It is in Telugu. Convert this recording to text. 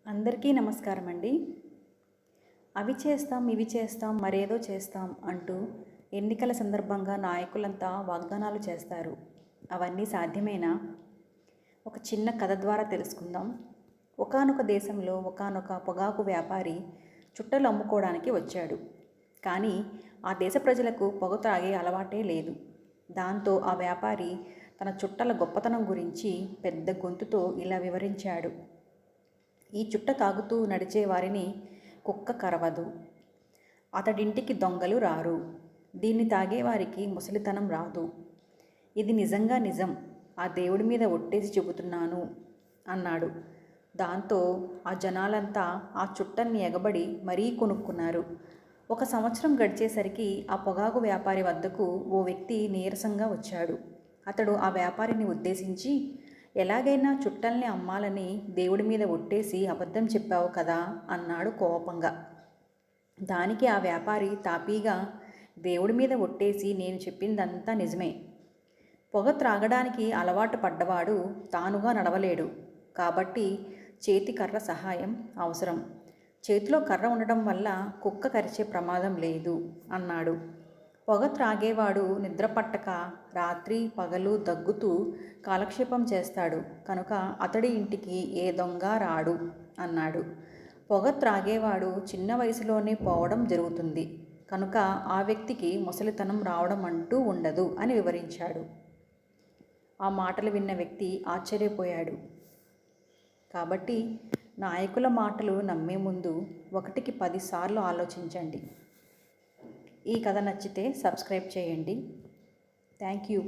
అందరికీ నమస్కారం అండి. అవి చేస్తాం, ఇవి చేస్తాం, మరేదో చేస్తాం అంటూ ఎన్నికల సందర్భంగా నాయకులంతా వాగ్దానాలు చేస్తారు. అవన్నీ సాధ్యమేనా? ఒక చిన్న కథ ద్వారా తెలుసుకుందాం. ఒకానొక దేశంలో ఒకానొక పొగాకు వ్యాపారి చుట్టలు అమ్ముకోవడానికి వచ్చాడు. కానీ ఆ దేశ ప్రజలకు పొగ త్రాగే అలవాటే లేదు. దాంతో ఆ వ్యాపారి తన చుట్టల గొప్పతనం గురించి పెద్ద గొంతుతో ఇలా వివరించాడు. ఈ చుట్ట తాగుతూ నడిచే వారిని కుక్క కరవదు. అతడింటికి దొంగలు రారు. దీన్ని తాగేవారికి ముసలితనం రాదు. ఇది నిజంగా నిజం. ఆ దేవుడి మీద ఒట్టేసి చెబుతున్నాను అన్నాడు. దాంతో ఆ జనాలంతా ఆ చుట్టన్ని ఎగబడి మరీ కొనుక్కున్నారు. 1 సంవత్సరం గడిచేసరికి ఆ పొగాకు వ్యాపారి వద్దకు ఓ వ్యక్తి నీరసంగా వచ్చాడు. అతడు ఆ వ్యాపారిని ఉద్దేశించి, ఎలాగైనా చుట్టల్ని అమ్మాలని దేవుడి మీద ఒట్టేసి అబద్ధం చెప్పావు కదా అన్నాడు కోపంగా. దానికి ఆ వ్యాపారి తాపీగా, దేవుడి మీద ఒట్టేసి నేను చెప్పిందంతా నిజమే. పొగ త్రాగడానికి అలవాటు పడ్డవాడు తానుగా నడవలేడు. కాబట్టి చేతి కర్ర సహాయం అవసరం. చేతిలో కర్ర ఉండడం వల్ల కుక్క కరిచే ప్రమాదం లేదు అన్నాడు. పొగ త్రాగేవాడు నిద్రపట్టక రాత్రి పగలు దగ్గుతూ కాలక్షేపం చేస్తాడు కనుక అతడి ఇంటికి ఏ దొంగ రాడు అన్నాడు. పొగ త్రాగేవాడు చిన్న వయసులోనే పోవడం జరుగుతుంది కనుక ఆ వ్యక్తికి ముసలితనం రావడం అంటూ ఉండదు అని వివరించాడు. ఆ మాటలు విన్న వ్యక్తి ఆశ్చర్యపోయాడు. కాబట్టి నాయకుల మాటలు నమ్మే ముందు 1కి 10 సార్లు ఆలోచించండి. ఈ కథ నచ్చితే సబ్స్క్రైబ్ చేయండి. Thank you.